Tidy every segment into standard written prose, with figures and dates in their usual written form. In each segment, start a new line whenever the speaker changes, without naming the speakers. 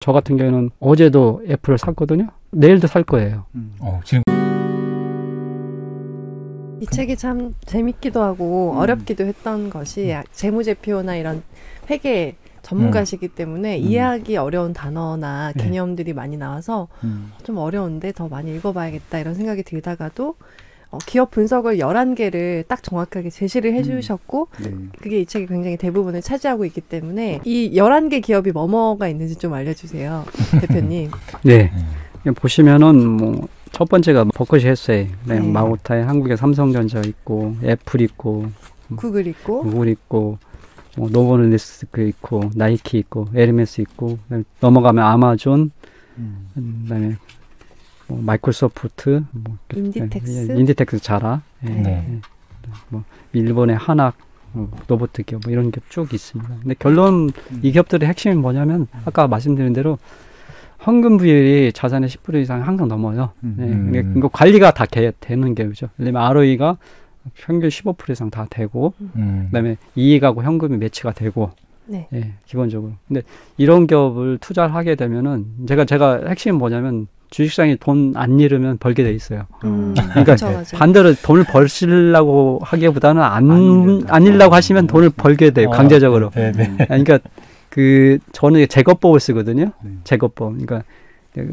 저 같은 경우는 어제도 애플을 샀거든요. 내일도 살 거예요.
지금
이 책이 참 재밌기도 하고 어렵기도 했던 것이 재무제표나 이런 회계 전문가시기 때문에 이해하기 어려운 단어나 개념들이 많이 나와서 좀 어려운데 더 많이 읽어봐야겠다 이런 생각이 들다가도 기업 분석을 11개를 딱 정확하게 제시를 해주셨고 그게 이 책이 굉장히 대부분을 차지하고 있기 때문에 이 11개 기업이 뭐가 있는지 좀 알려주세요. 대표님.
네. 보시면은 뭐 첫 번째가 버크셔 해스웨이, 마고타에 한국의 삼성전자 있고 애플 있고
구글 있고
노보노디스크 있고 나이키 있고 에르메스 있고 넘어가면 아마존 그다음에 마이크로소프트 인디텍스 자라 뭐 일본의 하나 로보트 기업 뭐 이런 기업 쭉 있습니다. 근데 결론 이 기업들의 핵심이 뭐냐면 아까 말씀드린 대로 현금 비율이 자산의 10% 이상 항상 넘어요. 이거 관리가 다 되는 기업이죠. 예를 들면 ROE가 평균 15% 이상 다 되고 그다음에 이익하고 현금이 매치가 되고 기본적으로. 근데 이런 기업을 투자를 하게 되면은 제가 핵심은 뭐냐면 주식시장에 돈 안 잃으면 벌게 돼 있어요. 그러니까
그쵸,
반대로 돈을 벌시려고 하기보다는 안 잃려고 하시면 돈을 벌게 돼요. 강제적으로. 그러니까 저는 제거법을 쓰거든요. 제거법. 그러니까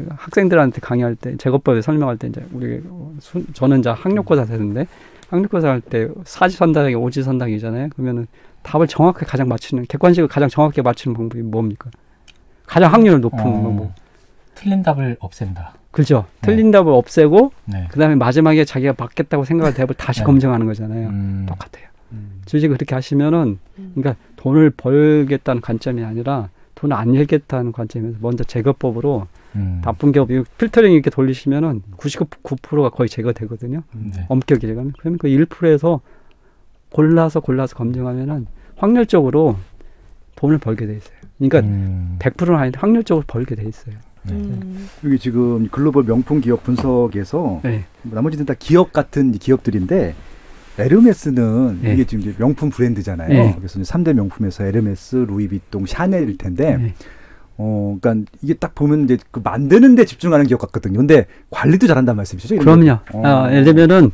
학생들한테 강의할 때 제거법에 설명할 때 이제 저는 이제 학력고사 되는데 학력고사 할 때 사지선답이 오지선답이잖아요. 그러면은 답을 정확하게 가장 맞추는 객관식을 가장 정확하게 맞추는 방법이 뭡니까? 가장 확률을 높은 뭐
틀린 답을 없앤다.
그렇죠. 틀린 답을 없애고 그다음에 마지막에 자기가 맞겠다고 생각할 답을 다시 검증하는 거잖아요. 똑같아요. 주식을 그렇게 하시면은 그러니까 돈을 벌겠다는 관점이 아니라 돈을 안 잃겠다는 관점에서 먼저 제거법으로 나쁜 기업 필터링 이렇게 돌리시면은 99%가 거의 제거되거든요. 엄격히 제거하면. 그러면 그 1%에서 골라서 검증하면은 확률적으로 돈을 벌게 돼 있어요. 그러니까 100%는 아닌데 확률적으로 벌게 돼 있어요.
여기 지금 글로벌 명품 기업 분석에서 나머지는 다 기업 같은 기업들인데 에르메스는 이게 지금 이제 명품 브랜드잖아요. 그래서 3대 명품에서 에르메스, 루이비통, 샤넬일 텐데 그러니까 이게 딱 보면 이제 그 만드는 데 집중하는 기업 같거든요. 근데 관리도 잘한다는 말씀이시죠?
그럼요. 예를 들면은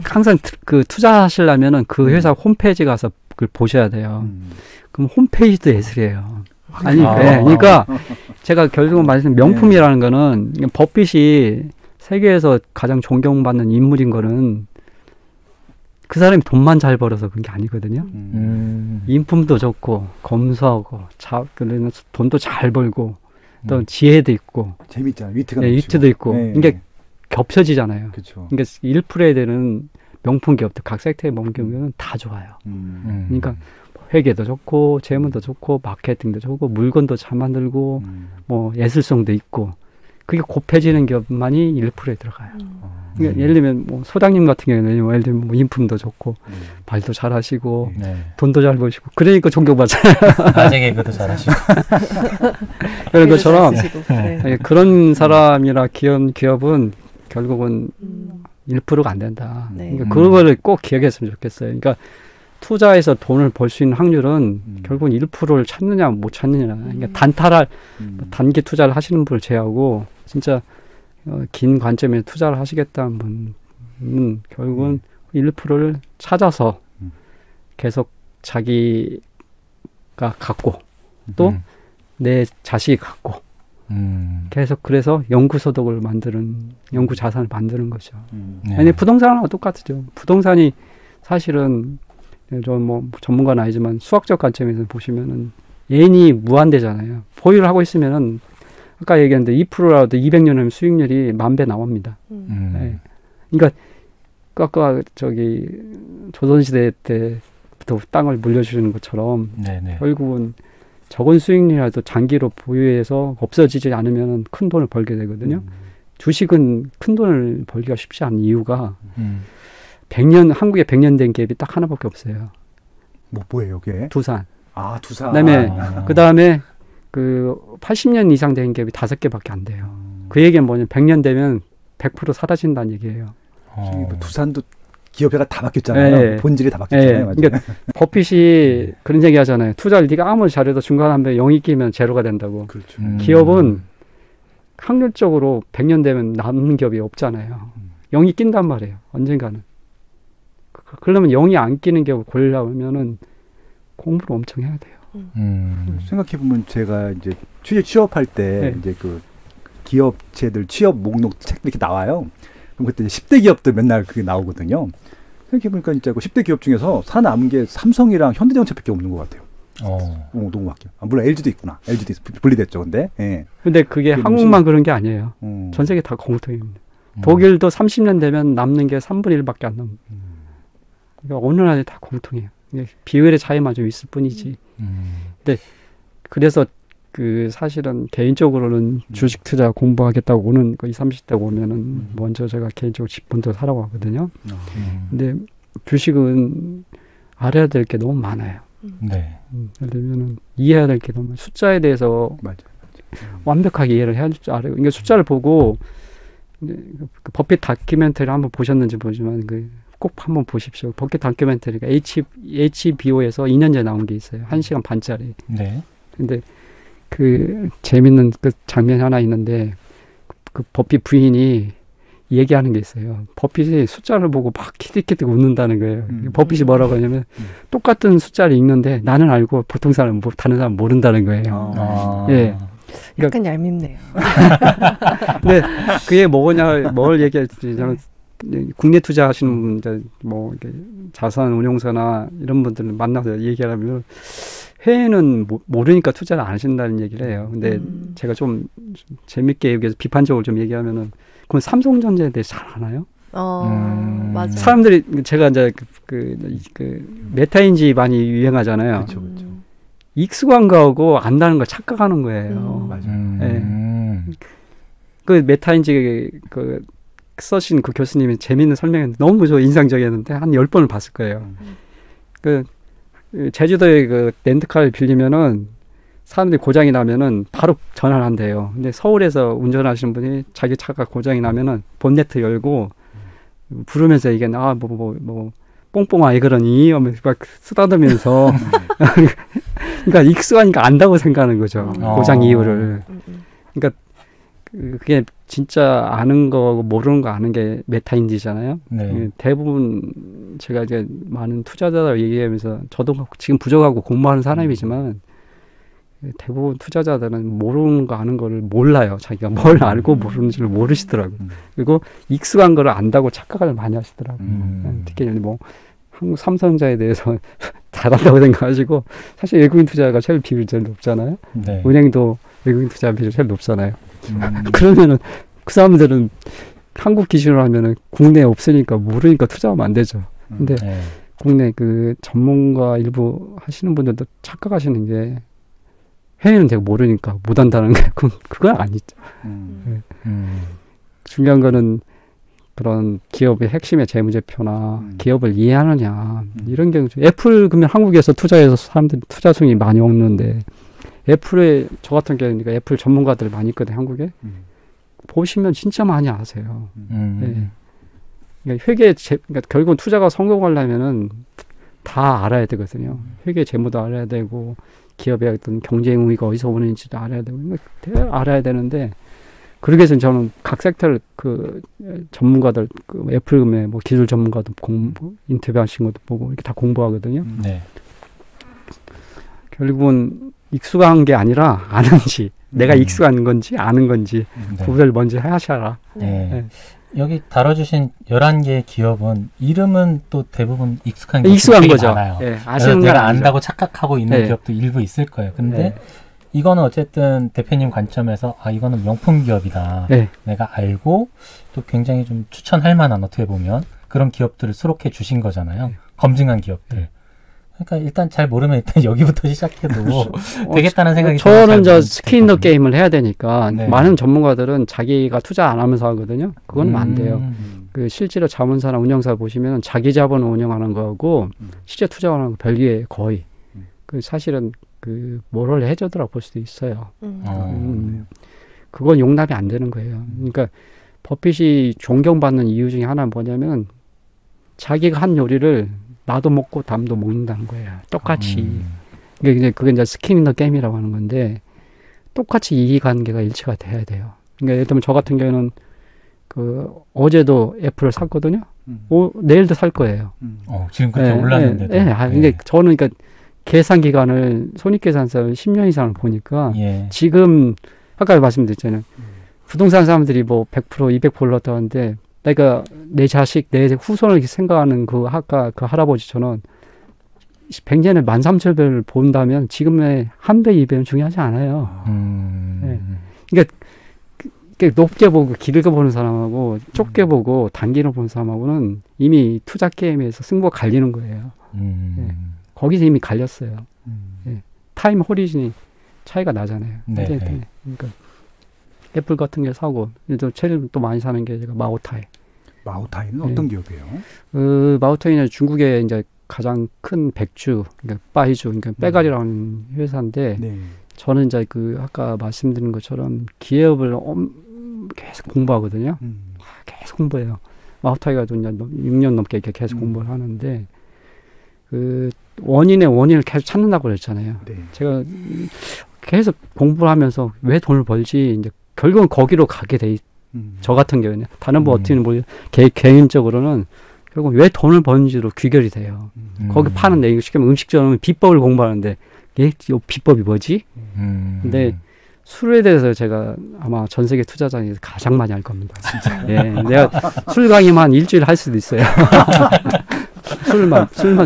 항상 투자하시려면은 그 회사 홈페이지 가서 그걸 보셔야 돼요. 그럼 홈페이지도 예술이에요. 그러니까 제가 결국은 말씀 명품이라는 거는 버핏이 세계에서 가장 존경받는 인물인 거는 그 사람이 돈만 잘 벌어서 그런 게 아니거든요. 인품도 좋고 검소하고 돈도 잘 벌고 또 지혜도 있고
재밌잖아요. 위트가
위트도 있고 이게 겹쳐지잖아요.
그쵸.
그러니까 1%에 되는 명품 기업들 각 섹터의 명품 기업은 다 좋아요. 그러니까 회계도 좋고 재무도 좋고 마케팅도 좋고 물건도 잘 만들고 뭐 예술성도 있고 그게 곱해지는 기업만이 1%에 들어가요. 그러니까 예를 들면 뭐 소장님 같은 경우는 예를 들면 뭐 인품도 좋고 말도 잘하시고 돈도 잘 버시고 그러니까 존경받잖아요.
낮에 개그도 잘하시고
그런 것처럼 그런 사람이라 기업은 결국은 1%가 안 된다. 그러니까 그거를 꼭 기억했으면 좋겠어요. 그러니까 투자해서 돈을 벌 수 있는 확률은 결국은 1%를 찾느냐 못 찾느냐. 그러니까 단기 투자를 하시는 분을 제외하고 진짜 긴 관점에 투자를 하시겠다는 분은 결국은 1%를 찾아서 계속 자기가 갖고 또 내 자식이 갖고 계속 그래서 연구소득을 만드는 연구 자산을 만드는 거죠. 아니 부동산하고 똑같죠. 부동산이 사실은 저 뭐 전문가는 아니지만 수학적 관점에서 보시면은 N이 무한대잖아요. 보유를 하고 있으면은 아까 얘기했는데 2%라도 200년이면 수익률이 10,000배 나옵니다. 그러니까 아까 조선시대 때부터 땅을 물려주는 것처럼 결국은 적은 수익률이라도 장기로 보유해서 없어지지 않으면 큰 돈을 벌게 되거든요. 주식은 큰 돈을 벌기가 쉽지 않은 이유가 100년, 한국에 100년 된 기업이 딱 하나밖에 없어요.
뭐예요, 그게?
두산.
두산.
그다음에 그 80년 이상 된 기업이 5개밖에 안 돼요. 그 얘기는 뭐냐면 100년 되면 100% 사라진다는 얘기예요.
뭐 두산도 기업회가 다 바뀌었잖아요.
네.
본질이 다 바뀌었잖아요.
네. 그러니까 버핏이 그런 얘기 하잖아요. 투자를 네가 아무리 잘해도 중간 한 번 0이 끼면 제로가 된다고.
그렇죠.
기업은 확률적으로 100년 되면 남는 기업이 없잖아요. 0이 낀단 말이에요. 언젠가는. 그러면 0이 안 끼는 기업을 고르려면은 공부를 엄청 해야 돼요.
생각해보면 제가 이제 취업할 때 이제 그 기업체들 취업 목록 책 이렇게 나와요. 그럼 그때 10대 기업들 맨날 그게 나오거든요. 생각해보니까 진짜 그 10대 기업 중에서 살아남은 게 삼성이랑 현대자동차밖에 없는 것 같아요. 너무 막혀. 물론 LG도 있구나. LG도 분리됐죠, 근데. 예.
근데 그게 한국만 그런 게 아니에요. 전 세계 다 공통입니다. 독일도 30년 되면 남는 게 3분의 1밖에 안 남는. 그러니까 어느 나라에 다 공통이에요. 비율의 차이만 좀 있을 뿐이지. 근데 그래서 그 사실은 개인적으로는 주식 투자 공부하겠다고 오는 그 20, 30대 오면은 먼저 제가 개인적으로 집 먼저 사라고 하거든요. 근데 주식은 알아야 될 게 너무 많아요.
네.
예를 들면은 이해해야 될 게 너무 숫자에 대해서 완벽하게 이해를 해야 할 줄 알아요. 그러니까 숫자를 보고 그 버핏 다큐멘터리를 한번 보셨는지 모르지만 꼭 한번 보십시오. 버핏 다큐멘터리가 HBO에서 2년 전에 나온 게 있어요. 1시간 반짜리.
네.
근데 그 재밌는 그 장면이 하나 있는데 그 버핏 부인이 얘기하는 게 있어요. 버핏이 숫자를 보고 막 키득키득 웃는다는 거예요. 버핏이 뭐라고 하냐면 똑같은 숫자를 읽는데 나는 알고 보통 사람은 다른 사람은 모른다는 거예요. 예.
약간 얄밉네요.
근데 그게 뭐냐, 뭘 얘기할지 국내 투자하시는 분들 뭐 자산 운용사나 이런 분들 만나서 얘기하면 해외는 모르니까 투자를 안 하신다는 얘기를 해요. 근데 제가 좀 재밌게 얘기해서 비판적으로 좀 얘기하면은 그럼 삼성전자에 대해서 잘 아나요?
맞아요.
사람들이 제가 이제 메타인지 많이 유행하잖아요.
그렇죠.
익숙한 거하고 안다는 걸 착각하는 거예요.
맞아요.
네. 그 메타인지 써신 그 교수님이 재미있는 설명했는데 너무 저 인상적이었는데 한 10번을 봤을 거예요. 제주도에 그 렌트카를 빌리면은 사람들이 고장이 나면은 바로 전화를 한대요. 근데 서울에서 운전하시는 분이 자기 차가 고장이 나면은 본네트 열고 부르면서 이게 뽕뽕아 왜 그러니? 하면서 막 쓰다듬으면서 그러니까 익숙하니까 안다고 생각하는 거죠. 고장 이유를. 그러니까 그게 진짜 아는 거고 모르는 거 아는 게 메타인지잖아요.
네.
대부분 제가 이제 많은 투자자들 얘기하면서 저도 지금 부족하고 공부하는 사람이지만 대부분 투자자들은 모르는 거 아는 거를 몰라요. 자기가 뭘 알고 모르는지를 모르시더라고요. 그리고 익숙한 거를 안다고 착각을 많이 하시더라고요. 특히 뭐 한국 삼성전자에 대해서 잘한다고 생각하시고 사실 외국인 투자가 제일 비율이 제일 높잖아요.
네.
은행도 외국인 투자 비율이 제일 높잖아요. 그러면은 그 사람들은 한국 기준으로 하면은 국내에 없으니까 모르니까 투자하면 안 되죠. 근데 국내 그 전문가 일부 하시는 분들도 착각하시는 게 해외는 제가 모르니까 못한다는 게 그건 아니죠. 중요한 거는 그런 기업의 핵심의 재무제표나 기업을 이해하느냐 이런 경우 애플 그러면 한국에서 투자해서 사람들이 투자성이 많이 없는데 애플에 저 같은 경우니까 애플 전문가들 많이 있거든요. 한국에 보시면 진짜 많이 아세요. 네. 그러니까 그러니까 결국은 투자가 성공하려면은 다 알아야 되거든요. 회계 재무도 알아야 되고 기업의 어떤 경쟁 우위가 어디서 오는지도 알아야 되고 알아야 되는데 그러기 위해서는 저는 각 섹터를 그 전문가들 애플금의 뭐 기술 전문가도 인터뷰하신 것도 보고 이렇게 다 공부하거든요.
네.
결국은 익숙한 게 아니라 아는지 내가 익숙한 건지 아는 건지 구별을 먼저 하셔라.
네. 여기 다뤄주신 11개의 기업은 이름은 또 대부분 익숙한
거죠.
많아요.
네, 아시는
내가 안다고 착각하고 있는 기업도 일부 있을 거예요. 근데 이거는 어쨌든 대표님 관점에서 이거는 명품 기업이다. 내가 알고 또 굉장히 좀 추천할 만한 어떻게 보면 그런 기업들을 수록해 주신 거잖아요. 검증한 기업들. 그러니까 일단 잘 모르면 일단 여기부터 시작해도 되겠다는 생각이
저는 저 스킨 더 게임을 해야 되니까 많은 전문가들은 자기가 투자 안 하면서 하거든요. 그건 안 돼요. 그 실제로 자문사나 운영사 보시면 자기 자본을 운영하는 거하고 실제 투자하는 거 별개의 거의 그 사실은 그 모럴 해저드라고 볼 수도 있어요. 그건 용납이 안 되는 거예요. 그러니까 버핏이 존경받는 이유 중에 하나는 뭐냐면 자기가 한 요리를 나도 먹고 남도 먹는다는 거예요. 똑같이. 그게 이제 스킨 인 더 게임이라고 하는 건데 똑같이 이해관계가 일치가 돼야 돼요. 그러니까 예를 들면 저 같은 경우는 어제도 애플을 샀거든요. 내일도 살 거예요.
지금까지 올랐는데도.
근데 저는 그러니까 계산 기간을 손익계산서를 10년 이상을 보니까 지금 아까 말씀드렸잖아요. 부동산 사람들이 뭐 100%, 200% 올랐다는데 내가 내 자식, 내 후손을 생각하는 그 아까 그 할아버지처럼 100년에 13,000배를 본다면 지금의 1배, 2배는 중요하지 않아요. 그러니까 높게 보고 길게 보는 사람하고 좁게 보고 단기로 보는 사람하고는 이미 투자 게임에서 승부가 갈리는 거예요. 거기서 이미 갈렸어요. 타임 호리즌이 차이가 나잖아요. 그러니까 애플 같은 게 사고, 최근 또 많이 사는 게 제가 마오타이.
마오타이는 어떤 기업이에요?
마오타이는 중국의 이제 가장 큰 백주, 그러니까 빠이주, 그러니까 빼가리라는 회사인데, 저는 이제 아까 말씀드린 것처럼 기업을 계속 공부하거든요. 계속 공부해요. 마오타이가 이제 6년 넘게 이렇게 계속 공부를 하는데, 원인을 계속 찾는다고 그랬잖아요. 제가 계속 공부를 하면서 왜 돈을 벌지, 이제 결국은 거기로 가게 돼 저 같은 경우는 다른 분 어떻게는 개인적으로는 결국 왜 돈을 버는지로 귀결이 돼요. 거기 파는 내용 시키면 음식점은 비법을 공부하는데 이 비법이 뭐지? 근데 술에 대해서 제가 아마 전 세계 투자자에서 가장 많이 알 겁니다. 진짜. 내가 술 강의만 일주일 할 수도 있어요.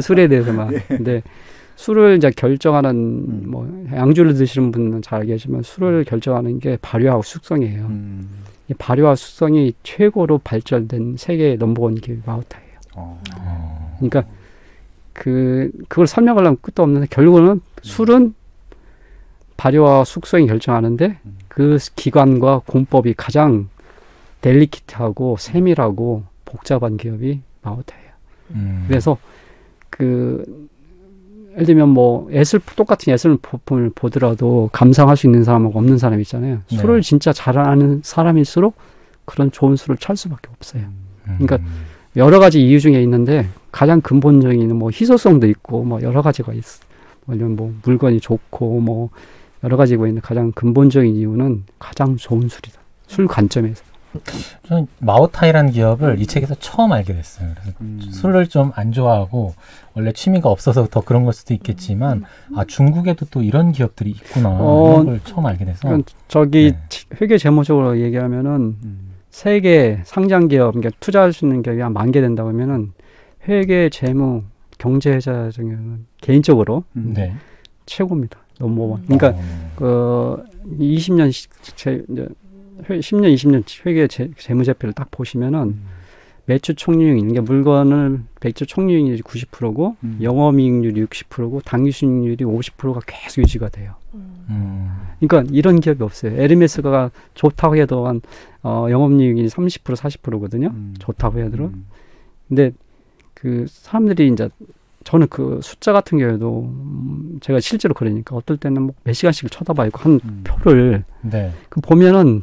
술에 대해서만. 근데 술을 이제 결정하는 양주를 드시는 분은 잘 알겠지만 술을 결정하는 게 발효하고 숙성이에요. 이 발효와 숙성이 최고로 발전된 세계 넘버원 기업이 마오타예요. 그러니까 그걸 설명하려면 끝도 없는데 결국은 술은 발효와 숙성이 결정하는데 그 기관과 공법이 가장 델리키트하고 세밀하고 복잡한 기업이 마오타예요. 그래서 예를 들면 똑같은 예술품을 보더라도 감상할 수 있는 사람하고 없는 사람이 있잖아요. 술을 진짜 잘 아는 사람일수록 그런 좋은 술을 찾을 수밖에 없어요. 그러니까 여러 가지 이유 중에 있는데 가장 근본적인 희소성도 있고 여러 가지가 있어. 물건이 좋고 여러 가지가 있는 가장 근본적인 이유는 가장 좋은 술이다. 술 관점에서.
저는 마오타이라는 기업을 이 책에서 처음 알게 됐어요. 그래서 술을 좀 안 좋아하고 원래 취미가 없어서 더 그런 걸 수도 있겠지만 중국에도 또 이런 기업들이 있구나 이런 걸 처음 알게 돼서
회계 재무적으로 얘기하면은 세계 상장 기업, 그러니까 투자할 수 있는 기업이 한 10,000개 된다고 하면은 회계 재무 경제회사 중에는 개인적으로 최고입니다. 넘버원. 그러니까 20년 10년, 20년 회계 재무제표를 딱 보시면은 매출 총이익, 그러니까 물건을 매출 총이익률이 90%고 영업이익률이 60%고 당기순이익률이 50%가 계속 유지가 돼요. 그러니까 이런 기업이 없어요. 에르메스가 좋다고 해도 한 영업이익이 30% 40%거든요. 좋다고 해도. 근데 사람들이 이제 저는 숫자 같은 경우에도 제가 실제로 그러니까 어떨 때는 몇 시간씩 쳐다봐 있고 한 표를 보면은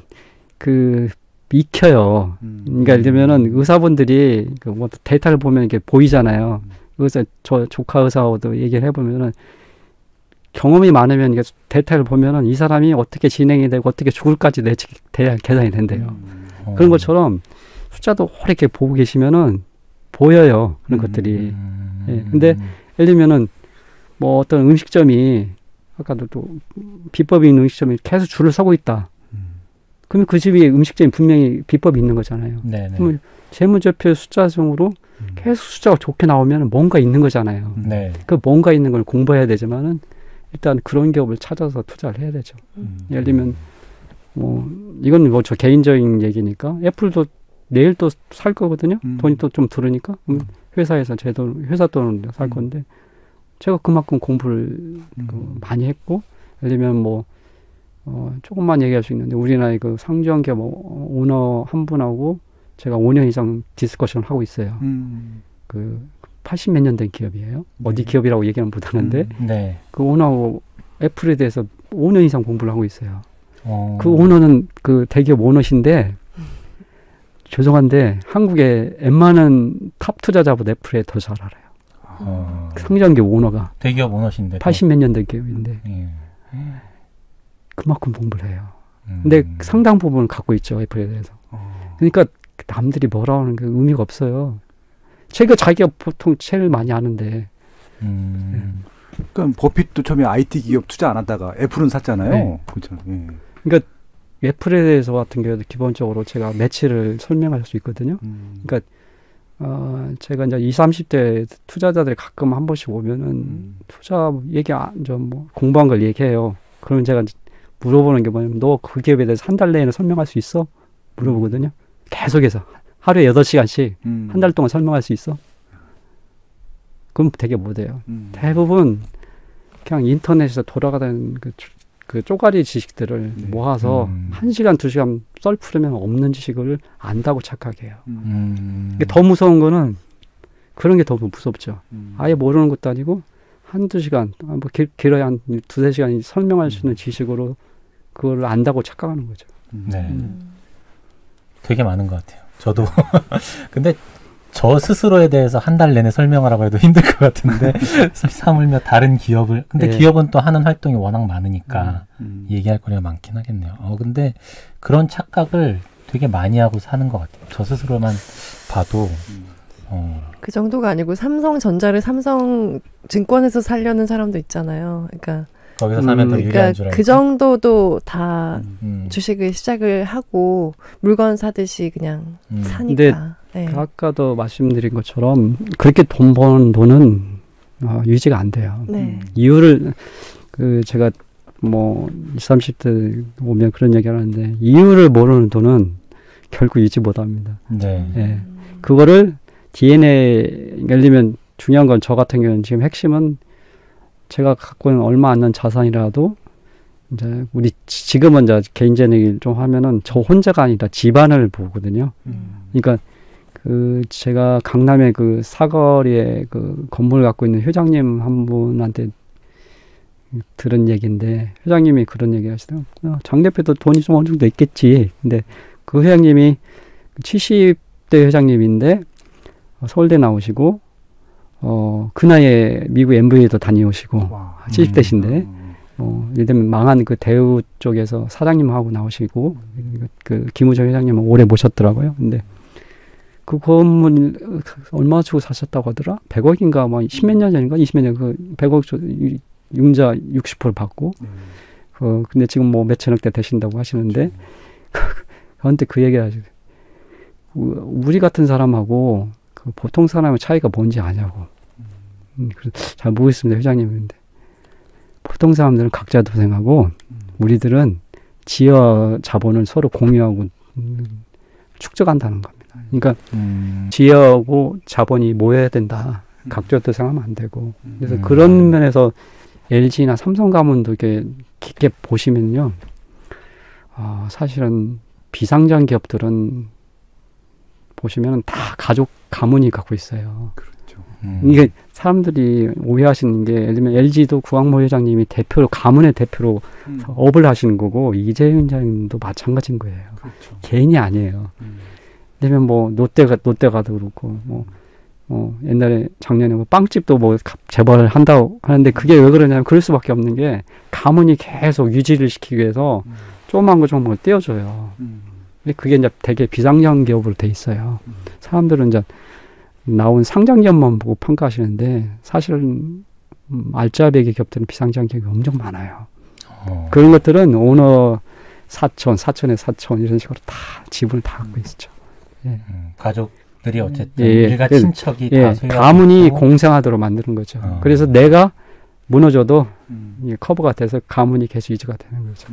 익혀요. 그러니까 예를 들면은 의사분들이 데이터를 보면 이게 보이잖아요. 그래서 저 조카 의사하고도 얘기를 해보면은 경험이 많으면 이게 데이터를 보면은 이 사람이 어떻게 진행이 되고 어떻게 죽을까지 계산이 된대요. 그런 것처럼 숫자도 이렇게 보고 계시면은 보여요. 그런 것들이. 근데 예를 들면은 어떤 음식점이 아까도 또 비법이 있는 음식점이 계속 줄을 서고 있다. 그러면 그 집이 음식점이 분명히 비법이 있는 거잖아요. 그러면 재무제표 숫자성으로 계속 숫자가 좋게 나오면 뭔가 있는 거잖아요. 그 뭔가 있는 걸 공부해야 되지만은 일단 그런 기업을 찾아서 투자를 해야 되죠. 예를 들면 이건 저 개인적인 얘기니까 애플도 내일 또 살 거거든요. 돈이 또 좀 들으니까 회사에서 회사 돈으로 살 건데 제가 그만큼 공부를 많이 했고 예를 들면 조금만 얘기할 수 있는데 우리나라의 상주한 기업 오너 한 분하고 제가 5년 이상 디스커션을 하고 있어요. 80 몇 년 된 기업이에요. 어디 기업이라고 얘기는 못하는데 그 오너하고 애플에 대해서 5년 이상 공부를 하고 있어요. 그 오너는 대기업 오너신데 죄송한데 한국의 웬만한 탑 투자자보다 애플에 더 잘 알아요. 상장기 오너가
대기업 오너신데
80몇 년대 기업인데 그만큼 공부를 해요. 근데 상당 부분을 갖고 있죠, 애플에 대해서. 그러니까 남들이 뭐라 하는 게 의미가 없어요. 자기가 보통 제일 많이 아는데.
그러니까 버핏도 처음에 IT 기업 투자 안 하다가 애플은 샀잖아요.
네.
그렇죠.
그러니까 애플에 대해서 같은 경우도 기본적으로 제가 매치를 설명할 수 있거든요. 그러니까 제가 이제 20, 30대 투자자들이 가끔 한 번씩 오면은 투자 얘기 좀 뭐 공부한 걸 얘기해요. 그러면 제가 물어보는 게 뭐냐면 너 그 기업에 대해서 한 달 내에는 설명할 수 있어? 물어보거든요. 계속해서 하루에 8시간씩 한 달 동안 설명할 수 있어? 그럼 되게 못해요. 대부분 그냥 인터넷에서 돌아가는 그 쪼가리 지식들을 모아서 1시간, 2시간 썰 풀으면 없는 지식을 안다고 착각해요. 더 무서운 거는 그런 게 더 무섭죠. 아예 모르는 것도 아니고 한두 시간, 뭐 길어야 한 2-3시간 설명할 수 있는 지식으로 그걸 안다고 착각하는 거죠.
네. 되게 많은 것 같아요. 저도. 근데 저 스스로에 대해서 한 달 내내 설명하라고 해도 힘들 것 같은데 사물며 다른 기업을 근데 기업은 또 하는 활동이 워낙 많으니까 얘기할 거리가 많긴 하겠네요. 근데 그런 착각을 되게 많이 하고 사는 것 같아요. 저 스스로만 봐도
그 정도가 아니고 삼성전자를 삼성증권에서 살려는 사람도 있잖아요. 그러니까
거기서 사면 더 유리한 줄 알고.
그 정도도 다 주식을 시작을 하고 물건 사듯이 그냥 사니까.
근데 아까도 말씀드린 것처럼 그렇게 돈 버는 돈은 유지가 안 돼요.
네.
이유를 제가 뭐 20, 30대 오면 그런 얘기 하는데 이유를 모르는 돈은 결국 유지 못합니다.
네.
그거를 DNA 예를 들면 중요한 건 저 같은 경우는 지금 핵심은 제가 갖고 있는 얼마 안 되는 자산이라도 이제 우리 지금은 이제 개인적인 얘기를 좀 하면은 저 혼자가 아니라 집안을 보거든요. 그러니까 제가 강남의 그 사거리에 그 건물 갖고 있는 회장님 한 분한테 들은 얘기인데 회장님이 그런 얘기 하시더라고요. 장 대표도 돈이 좀 어느 정도 있겠지. 근데 그 회장님이 70대 회장님인데 서울대 나오시고 그 나이에 미국 MBA도 다녀오시고 70대신데 예를 들면 망한 그 대우 쪽에서 사장님하고 나오시고 그 김우정 회장님은 오래 모셨더라고요. 근데 그 건물 얼마 주고 사셨다고 하더라? 100억인가 뭐 10몇 년 전인가 20몇 년 그 100억 융자 60% 받고 근데 지금 뭐 몇천억대 되신다고 하시는데 그런데 그 얘기를 하시고 우리 같은 사람하고 그 보통 사람의 차이가 뭔지 아냐고. 잘 모르겠습니다, 회장님인데. 보통 사람들은 각자 도생하고 우리들은 지어 자본을 서로 공유하고 축적한다는 겁니다. 그러니까 지어하고 자본이 모여야 된다. 각자 도생하면 안 되고. 그래서 그런 면에서 LG나 삼성 가문도 이렇게 깊게 보시면요. 사실은 비상장 기업들은 보시면 다 가족 가문이 갖고 있어요.
그렇죠.
이게 사람들이 오해하시는 게 예를 들면 LG도 구광모 회장님이 대표로 가문의 대표로 업을 하시는 거고 이재용 회장님도 마찬가지인 거예요.
그렇죠.
개인이 아니에요. 그러면 뭐 롯데가도 그렇고 옛날에 작년에 뭐 빵집도 뭐 재벌을 한다고 하는데 그게 왜 그러냐면 그럴 수밖에 없는 게 가문이 계속 유지를 시키기 위해서 조그만 거 조그만 거 떼어줘요. 근데 그게 이제 되게 비상장 기업으로 돼 있어요. 사람들은 이제 나온 상장 기업만 보고 평가하시는데 사실은 알짜배기 기업들은 비상장 기업이 엄청 많아요. 그런 것들은 오너 사촌의 사촌 이런 식으로 다 지분을 다 갖고 있죠. 예.
가족들이 어쨌든 일가 친척이 다 소유하고
가문이 공생하도록 만드는 거죠. 그래서 내가 무너져도 커버가 돼서 가문이 계속 유지가 되는 거죠.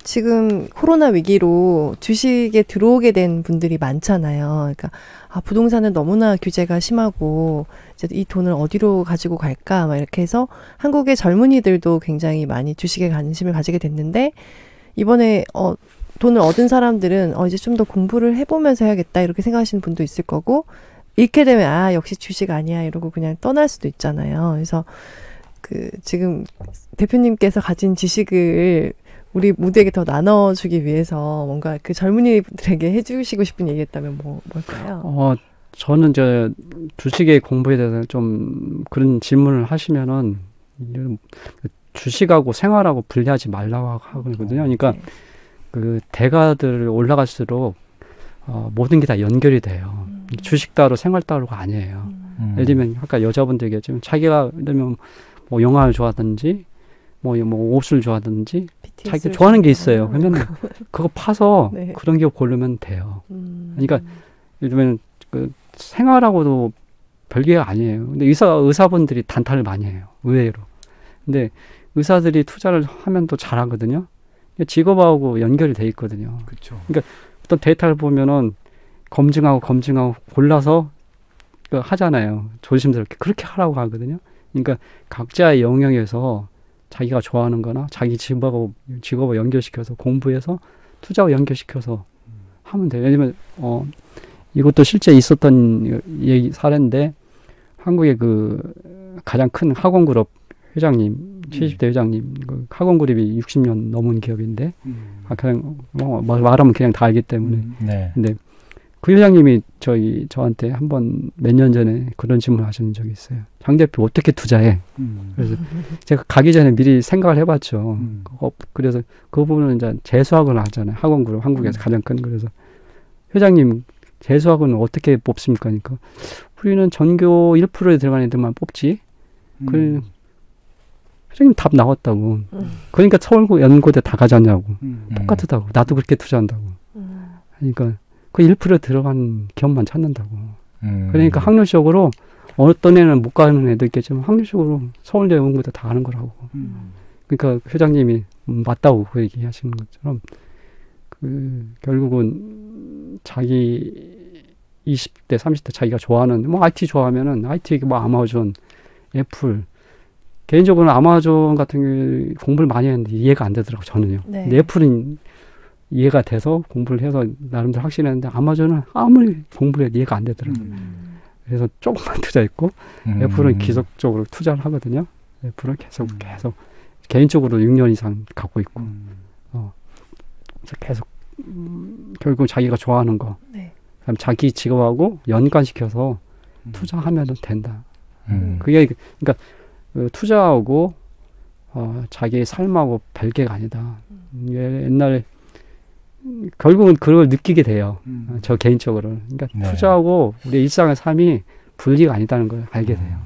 지금 코로나 위기로 주식에 들어오게 된 분들이 많잖아요. 그러니까 부동산은 너무나 규제가 심하고 이제 이 돈을 어디로 가지고 갈까 막 이렇게 해서 한국의 젊은이들도 굉장히 많이 주식에 관심을 가지게 됐는데 이번에 돈을 얻은 사람들은 이제 좀 더 공부를 해보면서 해야겠다 이렇게 생각하시는 분도 있을 거고 잃게 되면 역시 주식 아니야 이러고 그냥 떠날 수도 있잖아요. 그래서 지금 대표님께서 가진 지식을 우리 모두에게 더 나눠주기 위해서 뭔가 그 젊은이들에게 해주시고 싶은 얘기 있다면 뭘까요?
저는 주식의 공부에 대해서 좀 그런 질문을 하시면은 주식하고 생활하고 분리하지 말라고 하거든요. 그러니까 네. 그 대가들 올라갈수록 모든 게 다 연결이 돼요. 주식 따로 생활 따로가 아니에요. 예를 들면 아까 여자분들 얘기했지만 자기가 예를 들면 뭐 영화를 좋아하든지 뭐 옷을 좋아하든지 자기가 좋아하는 게 있어요. 그러면 그거 파서 네. 그런 게 고르면 돼요. 그러니까 요즘에는 그 생활하고도 별개가 아니에요. 근데 의사분들이 단타를 많이 해요. 의외로. 근데 의사들이 투자를 하면 또 잘하거든요. 직업하고 연결이 돼 있거든요.
그렇죠.
그러니까 어떤 데이터를 보면은 검증하고 골라서 하잖아요. 조심스럽게 그렇게 하라고 하거든요. 그러니까 각자의 영역에서 자기가 좋아하는 거나 자기 직업하고 연결시켜서 공부해서 투자하고 연결시켜서 하면 돼요. 왜냐면 이것도 실제 있었던 사례인데 한국의 그 가장 큰 학원그룹 회장님 70대 회장님 그 학원그룹이 60년 넘은 기업인데 그냥 말하면 그냥 다 알기 때문에
네.
근데 그 회장님이 저한테 한번 몇 년 전에 그런 질문을 하신 적이 있어요. 장 대표 어떻게 투자해? 그래서 제가 가기 전에 미리 생각을 해봤죠. 그래서 그 부분은 이제 재수학을 하잖아요. 학원그룹 한국에서 가장 큰. 그래서 회장님 재수학은 어떻게 뽑습니까? 그러니까 우리는 전교 1%에 들어가는 애들만 뽑지. 회장님 답 나왔다고. 그러니까 서울연고대 다 가자냐고. 똑같다고. 나도 그렇게 투자한다고. 그러니까 그 1%에 들어간 기업만 찾는다고. 그러니까 확률적으로 어떤 애는 못 가는 애도 있겠지만 확률적으로 서울대 연구대 다 가는 거라고. 그러니까 회장님이 맞다고 그 얘기하시는 것처럼 결국은 자기 20대, 30대 자기가 좋아하는 IT 좋아하면은 IT 아마존, 애플 개인적으로는 아마존 같은 경우 공부를 많이 했는데 이해가 안 되더라고 저는요.
네.
근데 애플은 이해가 돼서 공부를 해서 나름대로 확신했는데 아마존은 아무리 공부를 해도 이해가 안 되더라고요. 그래서 조금만 투자했고 애플은 지속적으로 투자를 하거든요. 애플은 계속 개인적으로 6년 이상 갖고 있고 계속 결국 자기가 좋아하는 거
네.
그다음 자기 직업하고 연관시켜서 투자하면 된다. 그게 그러니까 투자하고 자기의 삶하고 별개가 아니다. 옛날에 결국은 그걸 느끼게 돼요. 저 개인적으로. 그러니까
네.
투자하고 우리 일상의 삶이 분리가 아니다는 걸 알게 돼요.